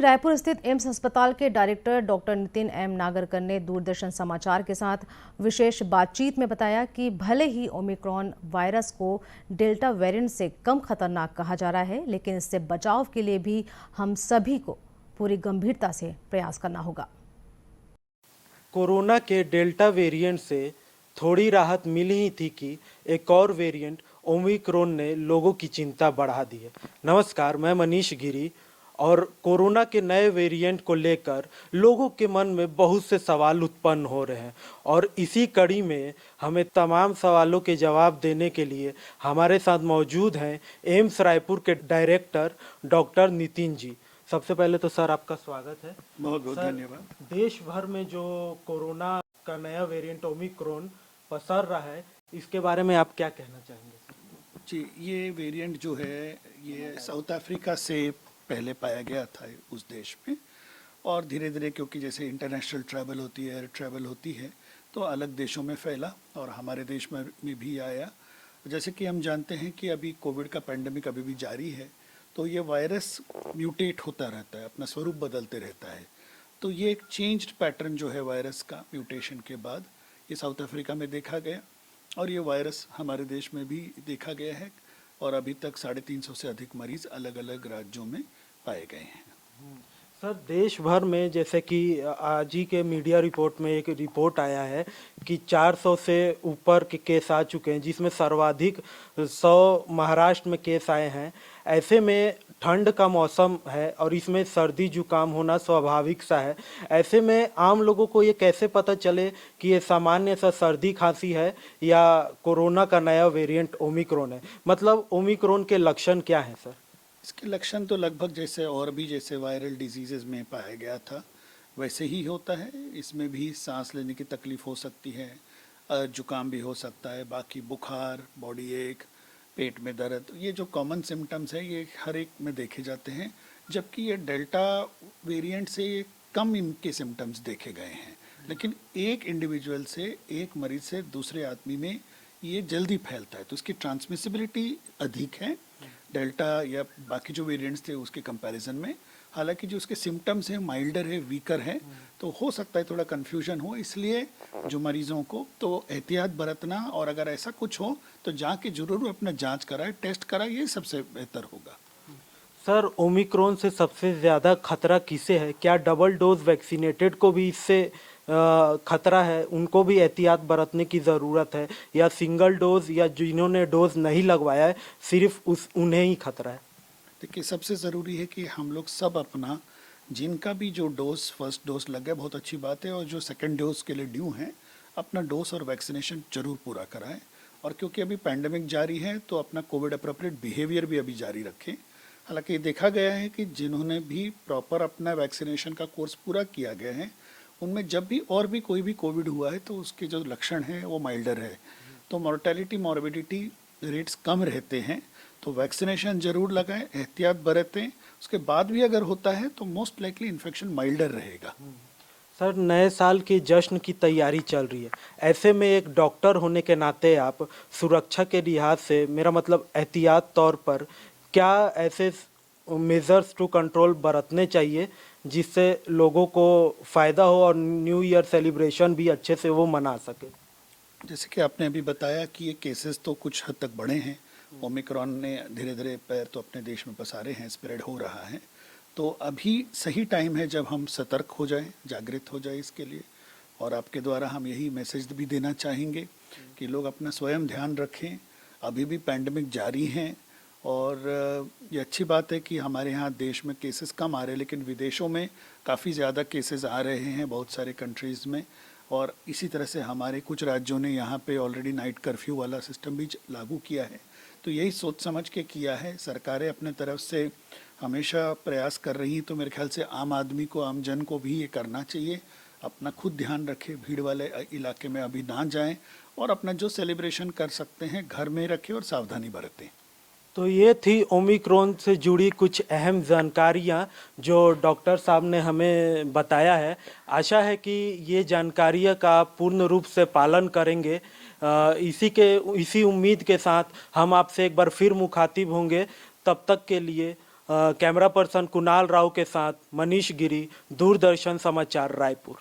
रायपुर स्थित एम्स अस्पताल के director doctor Nitin M Nagarkar ने दूरदर्शन समाचार के साथ विशेष बातचीत में बताया कि भले ही ओमिक्रॉन वायरस को डेल्टा वेरिएंट से कम खतरनाक कहा जा रहा है, लेकिन इससे बचाव के लिए भी हम सभी को पूरी गंभीरता से प्रयास करना होगा। कोरोना के डेल्टा वेरिएंट से थोड़ी राहत मिली ही थी कि एक और वेरिएंट ओमिक्रॉन ने लोगों की चिंता बढ़ा दी है। नमस्कार, मैं मनीष गिरी और कोरोना के नए वेरिएंट को लेकर लोगों के मन में बहुत से सवाल उत्पन्न हो रहे हैं और इसी कड़ी में हमें तमाम सवालों के जवाब देने के लिए हमारे साथ मौजूद हैं एम्स रायपुर के डायरेक्टर डॉक्टर नितिन जी। सबसे पहले तो सर आपका स्वागत है। बहुत बहुत धन्यवाद। देश भर में जो कोरोना का नया वेरिएंट ओमिक्रॉन पसर रहा है, इसके बारे में आप क्या कहना चाहेंगे? जी, ये वेरिएंट जो है ये साउथ अफ्रीका से पहले पाया गया था उस देश में, और धीरे धीरे क्योंकि जैसे इंटरनेशनल ट्रैवल होती है, एयर ट्रैवल होती है, तो अलग देशों में फैला और हमारे देश में भी आया। जैसे कि हम जानते हैं कि अभी कोविड का पैंडेमिक अभी भी जारी है, तो ये वायरस म्यूटेट होता रहता है, अपना स्वरूप बदलते रहता है। तो ये एक चेंज्ड पैटर्न जो है वायरस का म्यूटेशन के बाद ये साउथ अफ्रीका में देखा गया और ये वायरस हमारे देश में भी देखा गया है और अभी तक 350 से अधिक मरीज अलग अलग राज्यों में पाए गए हैं। सर, देश भर में जैसे कि आज ही के मीडिया रिपोर्ट में एक रिपोर्ट आया है कि 400 से ऊपर के केस आ चुके हैं, जिसमें सर्वाधिक 100 महाराष्ट्र में केस आए हैं। ऐसे में ठंड का मौसम है और इसमें सर्दी जुकाम होना स्वाभाविक सा है। ऐसे में आम लोगों को ये कैसे पता चले कि ये सामान्य सा सर्दी खांसी है या कोरोना का नया वेरिएंट ओमिक्रॉन है? मतलब ओमिक्रॉन के लक्षण क्या हैं सर? इसके लक्षण तो लगभग जैसे और भी जैसे वायरल डिजीज़ में पाया गया था वैसे ही होता है। इसमें भी सांस लेने की तकलीफ़ हो सकती है, जुकाम भी हो सकता है, बाकी बुखार, बॉडी एक, पेट में दर्द, ये जो कॉमन सिम्टम्स है ये हर एक में देखे जाते हैं। जबकि ये डेल्टा वेरिएंट से ये कम इनके सिम्टम्स देखे गए हैं, लेकिन एक इंडिविजुअल से, एक मरीज से दूसरे आदमी में ये जल्दी फैलता है, तो इसकी ट्रांसमिसिबिलिटी अधिक है डेल्टा या बाकी जो वेरिएंट्स थे उसके कंपैरिजन में। हालांकि जो उसके सिम्टम्स हैं माइल्डर है, वीकर है, तो हो सकता है थोड़ा कन्फ्यूजन हो। इसलिए जो मरीजों को तो एहतियात बरतना और अगर ऐसा कुछ हो तो जाके जरूर अपना जांच कराए, टेस्ट कराए, ये सबसे बेहतर होगा। सर, ओमिक्रॉन से सबसे ज़्यादा खतरा किसे है? क्या डबल डोज वैक्सीनेटेड को भी इससे खतरा है, उनको भी एहतियात बरतने की ज़रूरत है, या सिंगल डोज या जिन्होंने डोज नहीं लगवाया है सिर्फ उन्हें ही खतरा है? देखिए, सबसे ज़रूरी है कि हम लोग सब अपना, जिनका भी जो डोज फर्स्ट डोज लग गया बहुत अच्छी बात है, और जो सेकंड डोज के लिए ड्यू हैं अपना डोज और वैक्सीनेशन जरूर पूरा कराएं। और क्योंकि अभी पैंडेमिक जारी है तो अपना कोविड अप्रोप्रिएट बिहेवियर भी अभी जारी रखें। हालांकि देखा गया है कि जिन्होंने भी प्रॉपर अपना वैक्सीनेशन का कोर्स पूरा किया गया है उनमें जब भी और भी कोई भी कोविड हुआ है तो उसके जो लक्षण हैं वो माइल्डर है, तो मॉर्टेलिटी मॉर्बिडिटी रेट्स कम रहते हैं। तो वैक्सीनेशन जरूर लगाएं, एहतियात बरतें, उसके बाद भी अगर होता है तो मोस्ट लाइकली इन्फेक्शन माइल्डर रहेगा। सर, नए साल की जश्न की तैयारी चल रही है, ऐसे में एक डॉक्टर होने के नाते आप सुरक्षा के लिहाज से, मेरा मतलब एहतियात तौर पर, क्या ऐसे मेजर्स टू कंट्रोल बरतने चाहिए जिससे लोगों को फ़ायदा हो और न्यू ईयर सेलिब्रेशन भी अच्छे से वो मना सके? जैसे कि आपने अभी बताया कि ये केसेस तो कुछ हद तक बढ़े हैं, ओमिक्रॉन ने धीरे धीरे पैर तो अपने देश में पसारे हैं, स्प्रेड हो रहा है, तो अभी सही टाइम है जब हम सतर्क हो जाएं, जागृत हो जाएं इसके लिए। और आपके द्वारा हम यही मैसेज भी देना चाहेंगे कि लोग अपना स्वयं ध्यान रखें। अभी भी पैंडेमिक जारी हैं और ये अच्छी बात है कि हमारे यहाँ देश में केसेस कम आ रहे हैं, लेकिन विदेशों में काफ़ी ज़्यादा केसेस आ रहे हैं बहुत सारे कंट्रीज़ में। और इसी तरह से हमारे कुछ राज्यों ने यहाँ पे ऑलरेडी नाइट कर्फ्यू वाला सिस्टम भी लागू किया है। तो यही सोच समझ के किया है, सरकारें अपने तरफ से हमेशा प्रयास कर रही हैं, तो मेरे ख्याल से आम आदमी को, आम जन को भी ये करना चाहिए। अपना खुद ध्यान रखें, भीड़ वाले इलाके में अभी ना जाएं और अपना जो सेलिब्रेशन कर सकते हैं घर में रखें और सावधानी बरतें। तो ये थी ओमिक्रॉन से जुड़ी कुछ अहम जानकारियाँ जो डॉक्टर साहब ने हमें बताया है। आशा है कि ये जानकारियाँ का आप पूर्ण रूप से पालन करेंगे। इसी उम्मीद के साथ हम आपसे एक बार फिर मुखातिब होंगे। तब तक के लिए कैमरा पर्सन कुणाल राव के साथ मनीष गिरी, दूरदर्शन समाचार रायपुर।